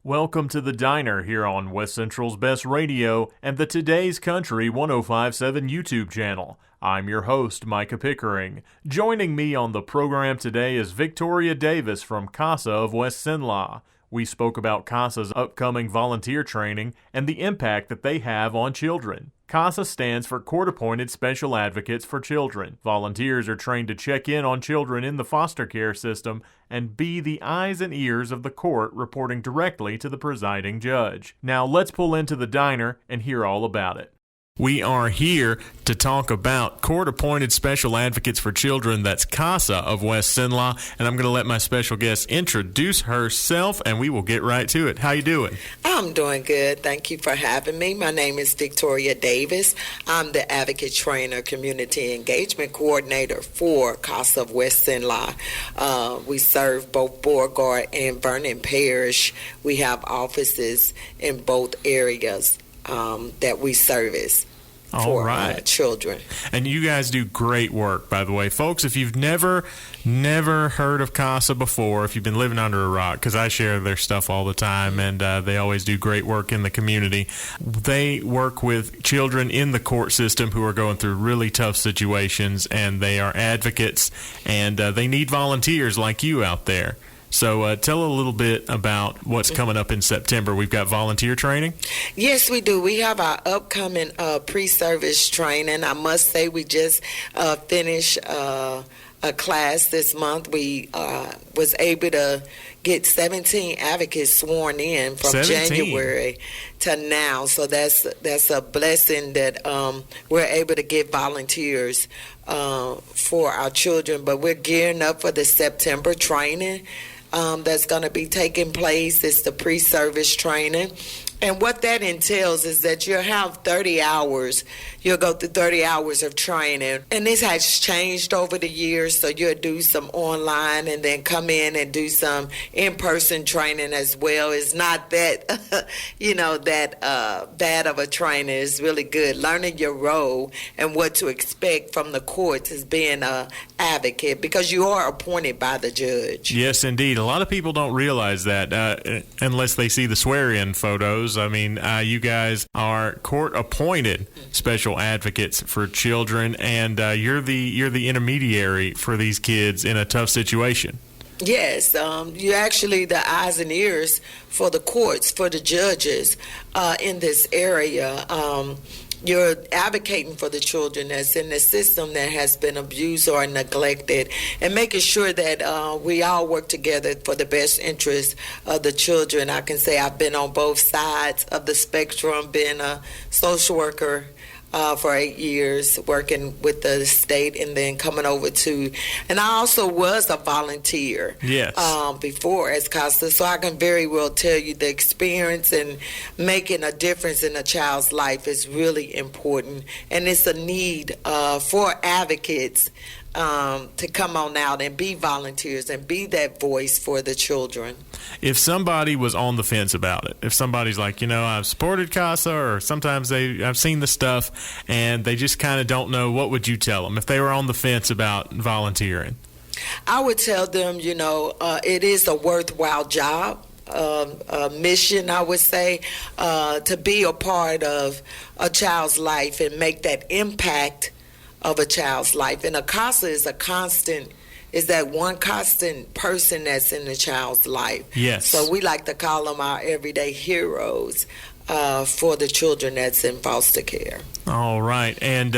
Welcome to the Diner here on West Central's Best Radio and the Today's Country 105.7 YouTube channel. I'm your host, Micah Pickering. Joining me on the program today is Victoria Davis from CASA of West Cenla. We spoke about CASA's upcoming volunteer training and the impact that they have on children. CASA stands for Court-Appointed Special Advocates for Children. Volunteers are trained to check in on children in the foster care system and be the eyes and ears of the court, reporting directly to the presiding judge. Now let's pull into the diner and hear all about it. We are here to talk about Court-Appointed Special Advocates for Children. That's CASA of West Cenla, and I'm going to let my special guest introduce herself, and we will get right to it. How you doing? I'm doing good. Thank you for having me. My name is Victoria Davis. I'm the Advocate Trainer, Community Engagement Coordinator for CASA of West Cenla. We serve both Beauregard and Vernon Parish. We have offices in both areas that we service for children. And you guys do great work, by the way. Folks, if you've never heard of CASA before, if you've been living under a rock, because I share their stuff all the time, and they always do great work in the community. They work with children in the court system who are going through really tough situations, and they are advocates, and they need volunteers like you out there. So tell a little bit about what's coming up in September. We've got volunteer training? Yes, we do. We have our upcoming pre-service training. I must say we just finished a class this month. We was able to get 17 advocates sworn in from 17. January to now. So that's a blessing that we're able to get volunteers for our children. But we're gearing up for the September training that's going to be taking place. It's the pre-service training. And what that entails is that you'll have 30 hours. You'll go through 30 hours of training. And this has changed over the years, so you'll do some online and then come in and do some in-person training as well. It's not that, bad of a training. It's really good. Learning your role and what to expect from the courts as being an advocate, because you are appointed by the judge. Yes, indeed. A lot of people don't realize that unless they see the swear-in photos. I mean, you guys are court-appointed special advocates for children, and you're the intermediary for these kids in a tough situation. Yes, you're actually the eyes and ears for the courts, for the judges in this area. You're advocating for the children that's in the system that has been abused or neglected, and making sure that we all work together for the best interest of the children. I can say I've been on both sides of the spectrum, being a social worker for 8 years, working with the state, and then coming over to, and I also was a volunteer before as CASA, so I can very well tell you the experience and making a difference in a child's life is really important, and it's a need for advocates to come on out and be volunteers and be that voice for the children. If somebody was on the fence about it, if somebody's like, I've supported CASA, or sometimes I've seen the stuff and they just kind of don't know, what would you tell them if they were on the fence about volunteering? I would tell them, it is a worthwhile job. A mission, I would say, to be a part of a child's life and make that impact of a child's life. And a CASA is that one constant person that's in the child's life. Yes. So we like to call them our everyday heroes for the children that's in foster care. All right. And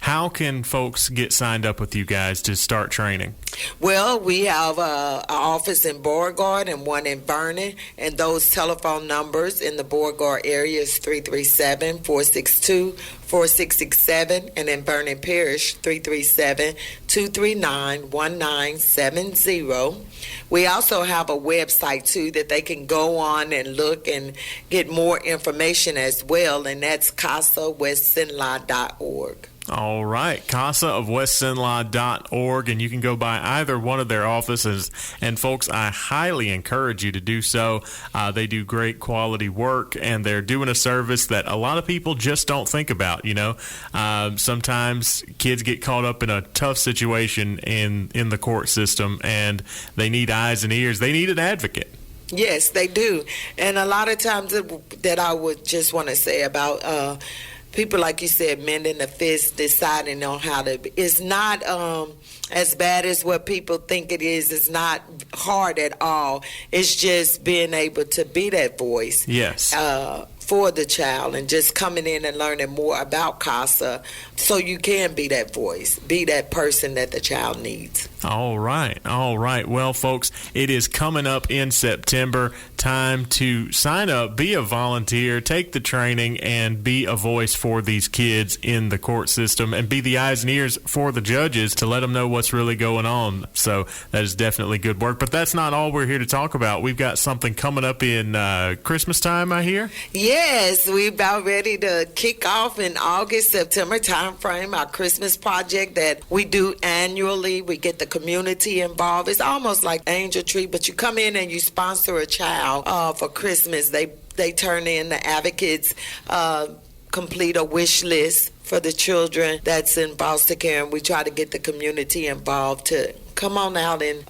how can folks get signed up with you guys to start training? Well, we have an office in Beauregard and one in Vernon, and those telephone numbers in the Beauregard area is 337-462-4667, and in Vernon Parish, 337-239-1970. We also have a website, too, that they can go on and look and get more information as well, and that's CASAWestCenla.org. All right, CASAofWestCenla.org, and you can go by either one of their offices. And folks, I highly encourage you to do so. They do great quality work, and they're doing a service that a lot of people just don't think about. Sometimes kids get caught up in a tough situation in the court system, and they need eyes and ears. They need an advocate. Yes, they do. And a lot of times that I would just want to say about people, like you said, mending the fist, deciding on how to. It's not as bad as what people think it is. It's not hard at all. It's just being able to be that voice. Yes. For the child, and just coming in and learning more about CASA so you can be that voice, be that person that the child needs. All right. Well, folks, it is coming up in September. Time to sign up, be a volunteer, take the training, and be a voice for these kids in the court system, and be the eyes and ears for the judges to let them know what's really going on. So that is definitely good work. But that's not all we're here to talk about. We've got something coming up in Christmas time, I hear. Yes, we're about ready to kick off in August, September time frame, our Christmas project that we do annually. We get the community involved. It's almost like Angel Tree, but you come in and you sponsor a child for Christmas. They turn in the advocates, complete a wish list for the children that's in foster care, and we try to get the community involved to come on out and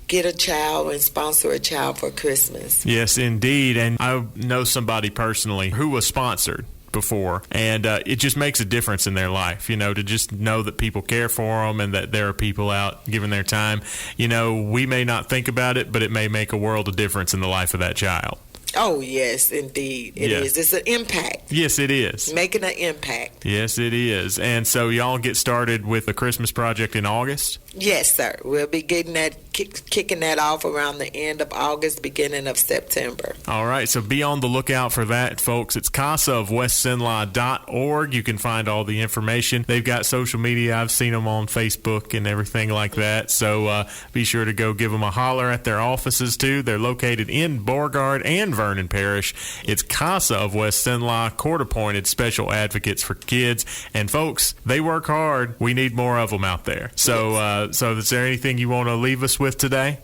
get a child and sponsor a child for Christmas. Yes, indeed. And I know somebody personally who was sponsored before, and it just makes a difference in their life, to just know that people care for them and that there are people out giving their time. We may not think about it, but it may make a world of difference in the life of that child. Oh, yes, indeed. It is. It's an impact. Yes, it is. Making an impact. Yes, it is. And so y'all get started with the Christmas project in August? Yes, sir. We'll be getting that, kicking that off around the end of August, beginning of September. All right, so be on the lookout for that, folks. It's CASAofwestsinlaw.org. You can find all the information. They've got social media. I've seen them on Facebook and everything like that. So be sure to go give them a holler at their offices, too. They're located in Beauregard and Vernon Parish. It's CASA of West Sinlaw, court-appointed special advocates for kids. And, folks, they work hard. We need more of them out there. So, so is there anything you want to leave us with today?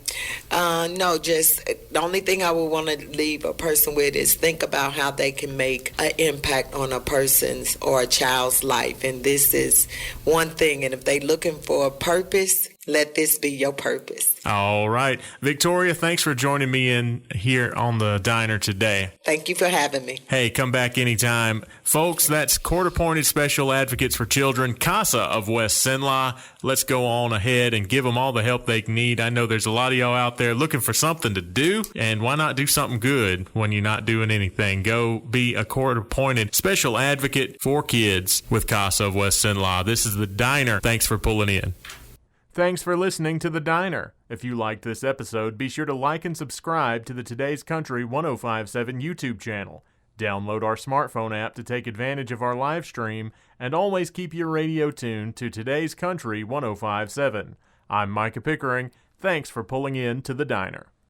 No, just the only thing I would want to leave a person with is think about how they can make an impact on a person's or a child's life. And this is one thing. And if they're looking for a purpose, let this be your purpose. All right. Victoria, thanks for joining me in here on the diner today. Thank you for having me. Hey, come back anytime. Folks, that's court-appointed special advocates for children, CASA of West Sinlaw. Let's go on ahead and give them all the help they need. I know there's a lot of y'all out there looking for something to do, and why not do something good when you're not doing anything? Go be a court-appointed special advocate for kids with CASA of West Sinlaw. This is the diner. Thanks for pulling in. Thanks for listening to The Diner. If you liked this episode, be sure to like and subscribe to the Today's Country 105.7 YouTube channel. Download our smartphone app to take advantage of our live stream, and always keep your radio tuned to Today's Country 105.7. I'm Micah Pickering. Thanks for pulling in to The Diner.